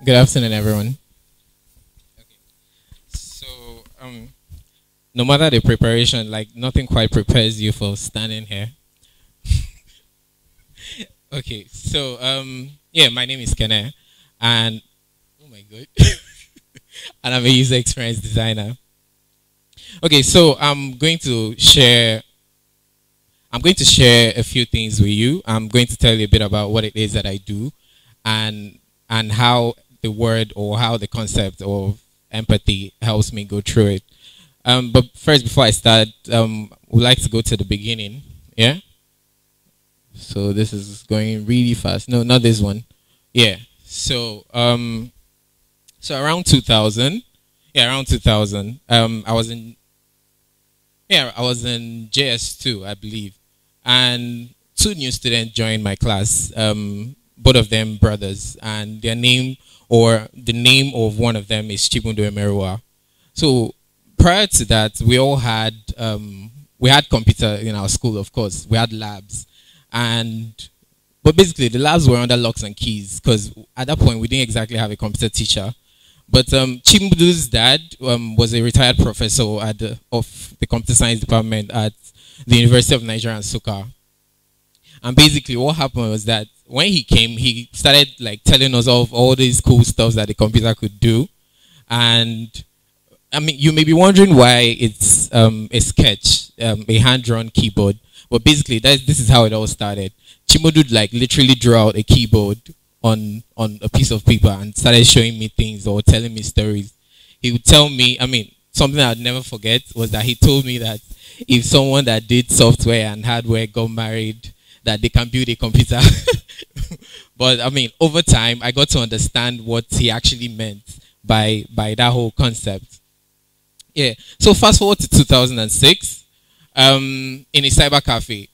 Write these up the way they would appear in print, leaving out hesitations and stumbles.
Good afternoon, everyone. Okay. So, no matter the preparation, like nothing quite prepares you for standing here. Okay. So, yeah, my name is Kene, and oh my god, and I'm a user experience designer. Okay, so I'm going to share a few things with you. I'm going to tell you a bit about what it is that I do, and how the word or how the concept of empathy helps me go through it. But first, before I start, we'd like to go to the beginning. Yeah. So this is going really fast. No, not this one. Yeah. So around 2000. Yeah, around 2000. I was in JS2, I believe, and two new students joined my class. Both of them brothers, and their name or the name of one of them is Chibundo Emerua. So prior to that, we had computer in our school, of course. We had labs, and but basically the labs were under locks and keys because at that point we didn't exactly have a computer teacher. But Chimbudu's dad was a retired professor of the computer science department at the University of Nigeria and Nsukka. And basically what happened was that when he came, he started like telling us of all these cool stuff that the computer could do. And I mean, you may be wondering why it's a sketch, a hand-drawn keyboard. But basically, this is how it all started. Chimodu like literally drew out a keyboard on a piece of paper and started showing me things or telling me stories. He would tell me, I mean, something I'd never forget was that he told me that if someone that did software and hardware got married, that they can build a computer. But I mean, over time, I got to understand what he actually meant by that whole concept. Yeah. So fast forward to 2006, in a cyber cafe.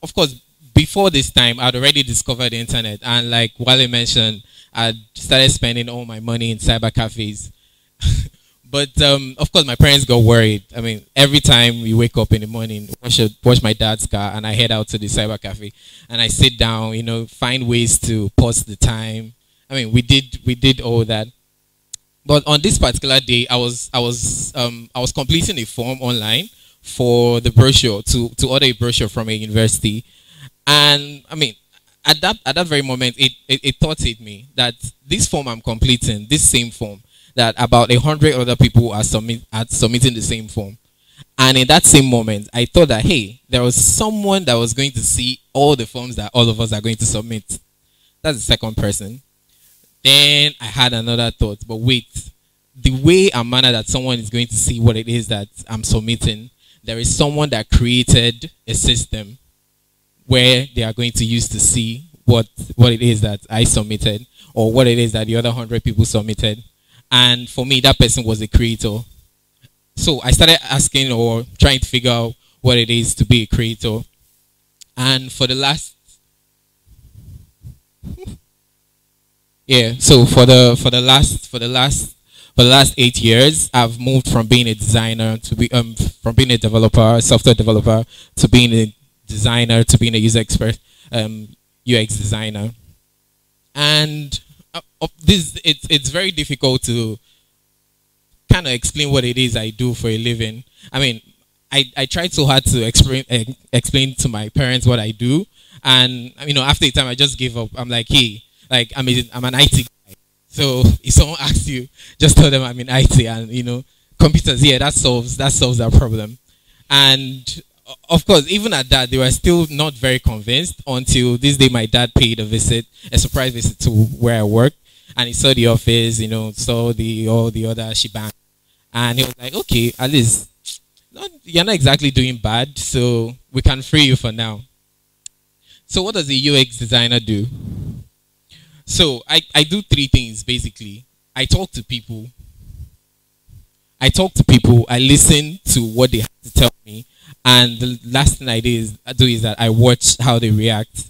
Of course, before this time, I'd already discovered the internet, and like Wale mentioned, I'd started spending all my money in cyber cafes. But of course, my parents got worried. I mean, every time we wake up in the morning, I should wash my dad's car, and I head out to the cyber cafe, and I sit down, find ways to pause the time. I mean, we did all that. But on this particular day, I was completing a form online for the brochure to order a brochure from a university, and I mean, at that very moment, it thought hit me that this form I'm completing, this same form, that about 100 other people are submitting the same form. And in that same moment, I thought that, hey, there was someone that was going to see all the forms that all of us are going to submit. That's the second person. Then I had another thought, but wait, the way and manner that someone is going to see what it is that I'm submitting, there is someone that created a system where they are going to use to see what it is that I submitted or what it is that the other 100 people submitted. And for me, that person was the creator. So I started asking or trying to figure out what it is to be a creator. And for the last yeah, so for the last 8 years, I've moved from being a designer to from being a developer, software developer, to being a designer, to being a user expert, UX designer. And it's very difficult to kind of explain what it is I do for a living. I mean, I tried so hard to explain to my parents what I do, and after a time I just gave up. I'm like, hey, like I'm an IT guy, so if someone asks you, just tell them I'm in IT, and computers. Yeah, that solves that problem. And of course, even at that, they were still not very convinced until this day my dad paid a surprise visit to where I work, and he saw the office, saw all the other shebang, and he was like, okay, at least you're not exactly doing bad, so we can free you for now. So what does a UX designer do? So I do three things basically. I talk to people, I listen to what they have to tell me, and the last thing I do is that I watch how they react.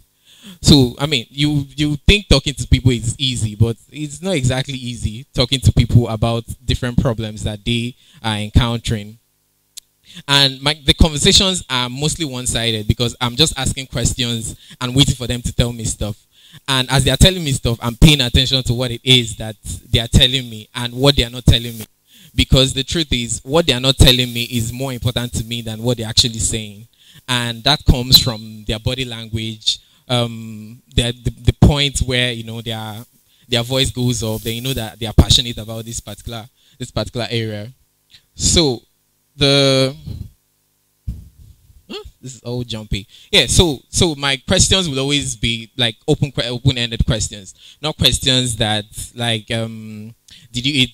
So I mean, you think talking to people is easy, but it's not exactly easy talking to people about different problems that they are encountering. And the conversations are mostly one-sided because I'm just asking questions and waiting for them to tell me stuff. And as they are telling me stuff, I'm paying attention to what it is that they are telling me and what they are not telling me. Because the truth is, what they are not telling me is more important to me than what they're actually saying. And that comes from their body language, the point where, you know, their voice goes up, then you know that they are passionate about this particular area. So the this is all jumpy. Yeah, so my questions will always be like open-ended questions, not questions that like did you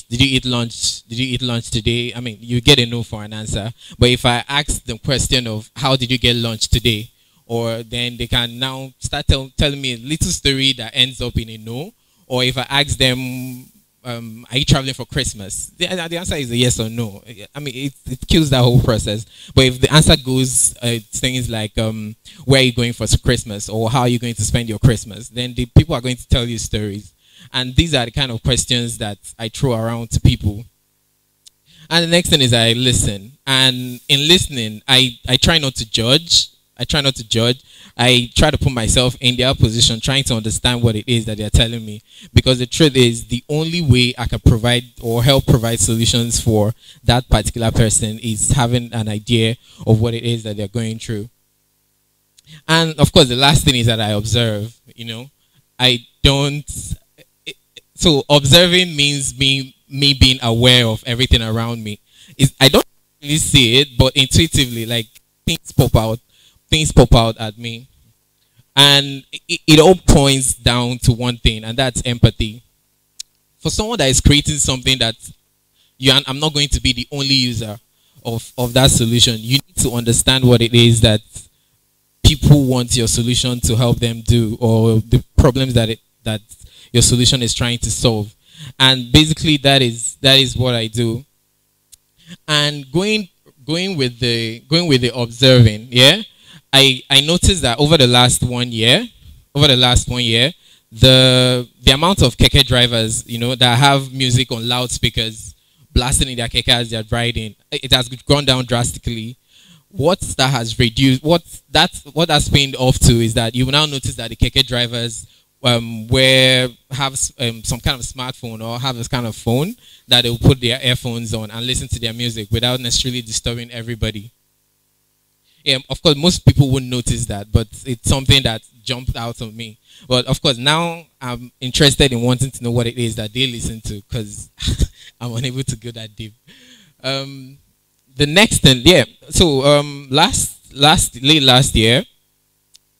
eat lunch today? I mean, you get a no for an answer. But if I ask the question of how did you get lunch today, or then they can now start telling me a little story that ends up in a no. Or if I ask them, are you traveling for Christmas? The answer is a yes or no. I mean, it kills that whole process. But if the answer goes things like, where are you going for Christmas, or how are you going to spend your Christmas, then the people are going to tell you stories. And these are the kind of questions that I throw around to people. And the next thing is I listen. And in listening, I try not to judge. I try not to judge. I try to put myself in their position, trying to understand what it is that they're telling me. Because the truth is, the only way I can provide or help provide solutions for that particular person is having an idea of what it is that they're going through. And of course, the last thing is that I observe. You know, I don't. So observing means me being aware of everything around me. I don't really see it, but intuitively, like things pop out at me, and it all points down to one thing, and that's empathy. For someone that is creating something that I'm not going to be the only user of that solution. You need to understand what it is that people want your solution to help them do, or the problems that your solution is trying to solve. And basically that is what I do. And going with the observing, yeah, I noticed that over the last 1 year, the amount of keke drivers, you know, that have music on loudspeakers blasting in their keke as they're riding, it has gone down drastically. What that has reduced, what that's paid off to, is that you will now notice that the keke drivers have some kind of smartphone, or have this kind of phone that they will put their earphones on and listen to their music without necessarily disturbing everybody. Yeah, of course, most people wouldn't notice that, but it's something that jumped out of me. But of course, now I'm interested in wanting to know what it is that they listen to, because I'm unable to go that deep. The next thing, yeah. So late last year,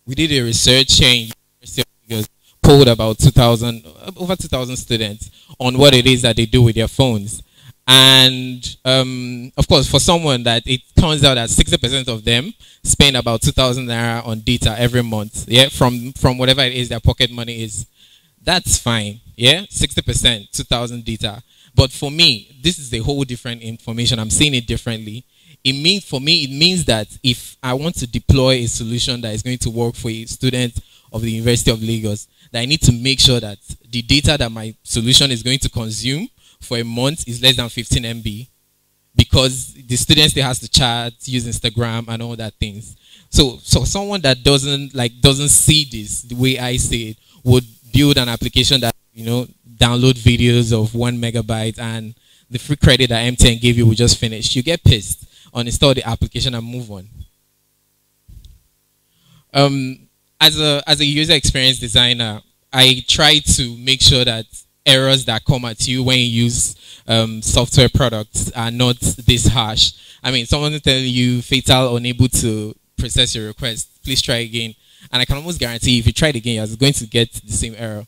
we did a research here in University of Lagos, polled about over 2,000 students on what it is that they do with their phones. And of course, for someone that it turns out that 60% of them spend about 2,000 naira on data every month, yeah, from whatever it is their pocket money is. That's fine, yeah, 60%, 2,000 data. But for me, this is a whole different information. I'm seeing it differently. For me, it means that if I want to deploy a solution that is going to work for a student of the University of Lagos, that I need to make sure that the data that my solution is going to consume for a month is less than 15 MB, because the student still has to chat, use Instagram and all that things. So someone that doesn't see this the way I see it would build an application that, you know, download videos of 1 megabyte, and the free credit that MTN gave you will just finish. You get pissed, uninstall the application and move on. As a user experience designer, I try to make sure that errors that come at you when you use software products are not this harsh. I mean, someone telling you fatal, unable to process your request, please try again. And I can almost guarantee if you try it again, you're going to get the same error.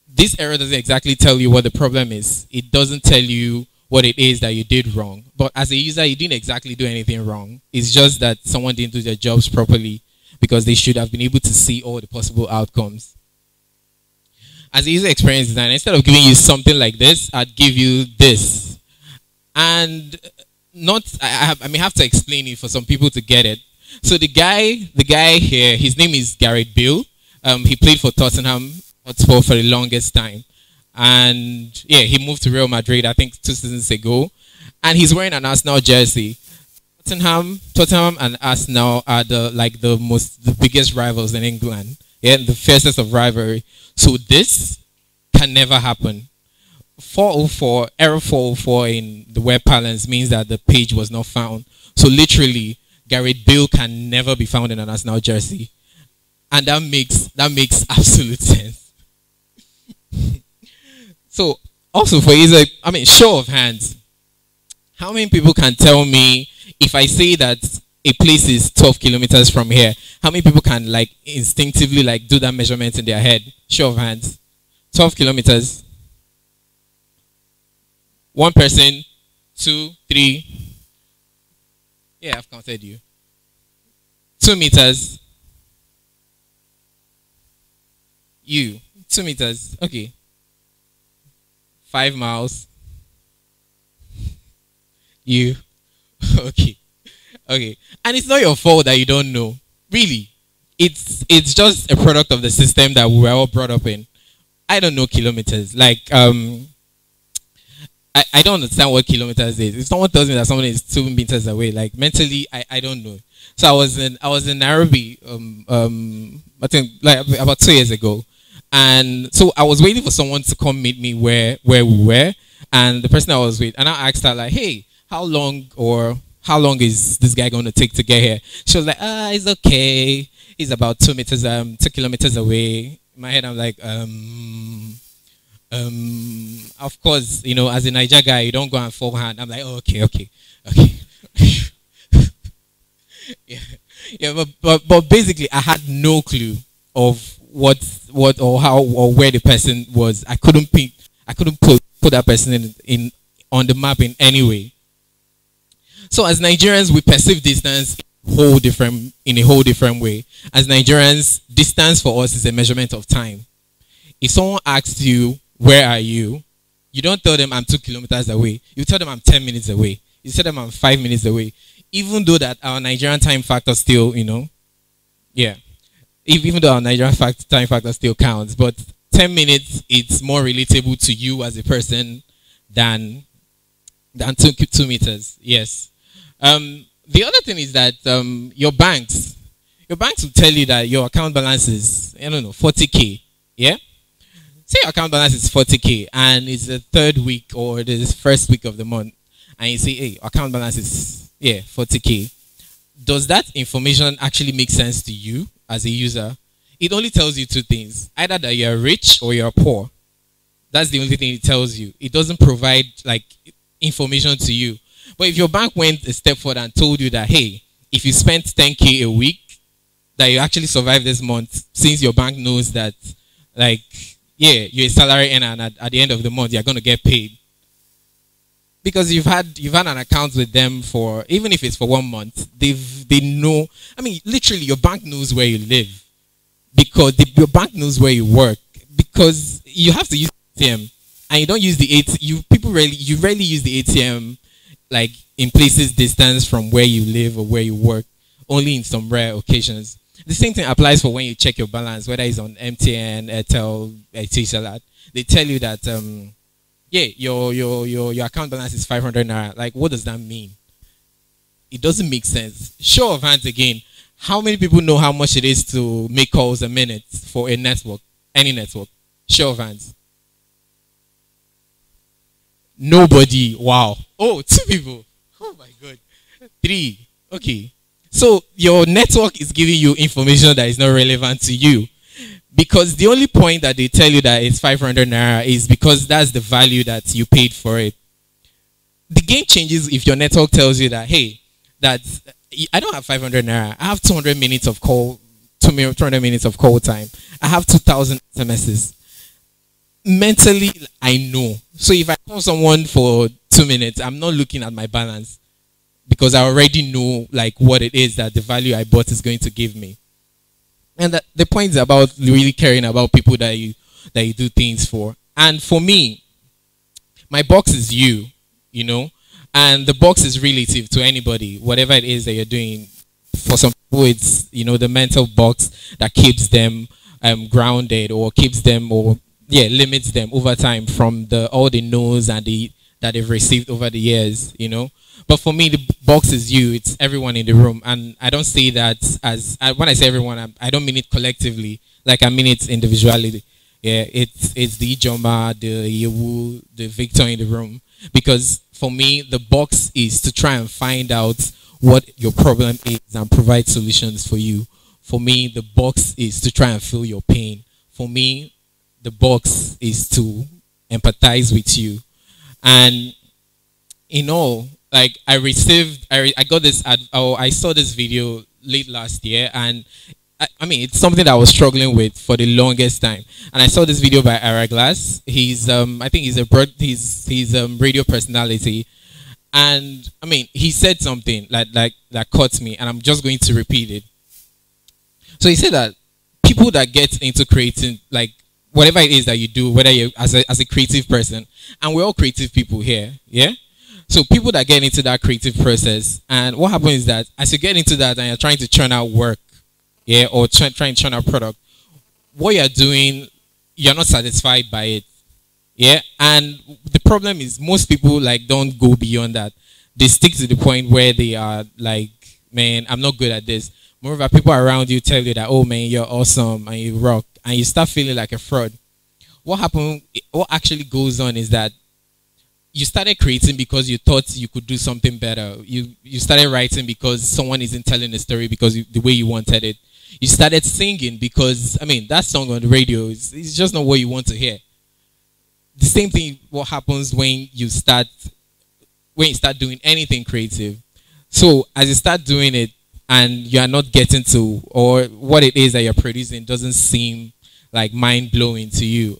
This error doesn't exactly tell you what the problem is. It doesn't tell you what it is that you did wrong. But as a user, you didn't exactly do anything wrong. It's just that someone didn't do their jobs properly, because they should have been able to see all the possible outcomes. As a user experience designer, instead of giving you something like this, I'd give you this. And I may have to explain it for some people to get it. So the guy here, his name is Gareth Bale. He played for Tottenham Hotspur for the longest time. And yeah, he moved to Real Madrid, I think 2 seasons ago. And he's wearing an Arsenal jersey. Tottenham and Arsenal are the biggest rivals in England. Yeah, the fiercest of rivalry. So this can never happen. 404 error 404 in the web parlance means that the page was not found. So literally, Gareth Bale can never be found in an Arsenal jersey, and that makes absolute sense. So also for easy, show of hands. How many people can tell me if I say that a place is 12 kilometers from here? How many people can instinctively do that measurement in their head? Show of hands. 12 kilometers. One person, 2, 3. Yeah, I've counted you. 2 meters. You. 2 meters. Okay. 5 miles. You. Okay. Okay. And it's not your fault that you don't know. Really. It's just a product of the system that we were all brought up in. I don't know kilometers. I don't understand what kilometers is. If someone tells me that someone is 2 meters away, mentally, I don't know. So I was in Nairobi, I think about 2 years ago, and so I was waiting for someone to come meet me where we were, and the person I was with, and I asked her hey, how long is this guy going to take to get here? She was like, it's okay. He's about 2 kilometers away. In my head, I'm like, of course, as a Niger guy, you don't go and forehand. I'm like, oh, okay. yeah, but basically, I had no clue of what or how or where the person was. I couldn't put that person in on the map in any way. So as Nigerians, we perceive distance in a whole different way. As Nigerians, distance for us is a measurement of time. If someone asks you, where are you? You don't tell them I'm 2 kilometers away. You tell them I'm 10 minutes away. You tell them I'm 5 minutes away. Even though that our Nigerian time factor still, yeah. Even though our Nigerian time factor still counts. But 10 minutes, it's more relatable to you as a person than 2 meters. Yes. The other thing is that your banks will tell you that your account balance is, 40K. Yeah? Say your account balance is 40K and it's the 3rd week or the 1st week of the month, and you say, hey, account balance is 40K. Does that information actually make sense to you as a user? It only tells you 2 things: either that you're rich or you're poor. That's the only thing it tells you. It doesn't provide information to you. But if your bank went a step further and told you that, hey, if you spent 10K a week, that you actually survive this month, since your bank knows that you're a salary earner, and at the end of the month you're going to get paid because you've had an account with them for, even if it's for 1 month, they know. Literally, your bank knows where you live because your bank knows where you work, because you have to use the ATM and you don't use the ATM. You rarely use the ATM in places distance from where you live or where you work, only in some rare occasions. The same thing applies for when you check your balance, whether it's on MTN, Airtel, Etisalat. They tell you that, your account balance is 500 naira. What does that mean? It doesn't make sense. Show of hands again. How many people know how much it is to make calls a minute for a network, any network? Show of hands. Nobody. Wow. Oh, 2 people. Oh my God. 3. Okay. So your network is giving you information that is not relevant to you, because the only point that they tell you that it's 500 naira is because that's the value that you paid for it. The game changes if your network tells you that, hey, that I don't have 500 naira. I have 200 minutes of call, 200 minutes of call time. I have 2,000 SMSs. Mentally, I know. So if I call someone for 2 minutes, I'm not looking at my balance, because I already know what it is that the value I bought is going to give me. And the point is about really caring about people that you do things for. And for me, my box is you, and the box is relative to anybody, whatever it is that you're doing. For some people, it's the mental box that keeps them grounded, or keeps them, or limits them over time from all the no's and the that they've received over the years, you know. But for me, the box is you. It's everyone in the room, and I don't say that as when I say everyone, I don't mean it collectively. Like I mean it individually. Yeah, it's the Ijoma, the Yewu, the Victor in the room. Because for me, the box is to try and find out what your problem is and provide solutions for you. For me, the box is to try and feel your pain. For me, the box is to empathize with you. And in all, like I got this I saw this video late last year, and I mean it's something that I was struggling with for the longest time. And I saw this video by Ira Glass. He's I think he's a radio personality, and I mean he said something that caught me, and I'm just going to repeat it. So he said that people that get into creating, like whatever it is that you do, whether you're as a creative person, and we're all creative people here, yeah. So people that get into that creative process, and what happens is that as you get into that and you're trying to churn out work, yeah, or trying to churn out product, what you're doing, you're not satisfied by it, yeah. And the problem is most people like don't go beyond that. They stick to the point where they are like, man, I'm not good at this. Moreover, people around you tell you that, oh man, you're awesome and you rock, and you start feeling like a fraud. What happened? What actually goes on is that you started creating because you thought you could do something better. You started writing because someone isn't telling the story because the way you wanted it. You started singing because, I mean, that song on the radio is just not what you want to hear. The same thing what happens when you start doing anything creative. So as you start doing it and you are not getting to, or what it is that you're producing doesn't seem like mind-blowing to you,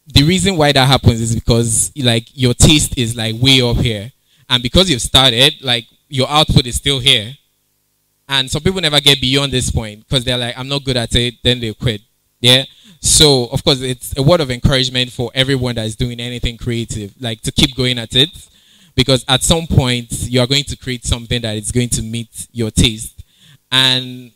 the reason why that happens is because like your taste is like way up here, and because you've started, like your output is still here. And some people never get beyond this point because they're like, I'm not good at it, then they quit. Yeah. So of course it's a word of encouragement for everyone that is doing anything creative, like to keep going at it, because at some point you are going to create something that is going to meet your taste. And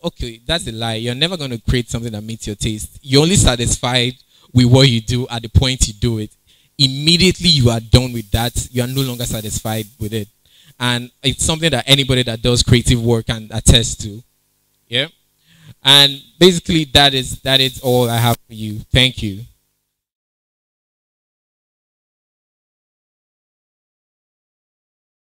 okay, that's a lie. You're never going to create something that meets your taste. You're only satisfied with what you do at the point you do it. Immediately you are done with that, you are no longer satisfied with it. And it's something that anybody that does creative work can attest to. Yeah. And basically that is all I have for you. Thank you.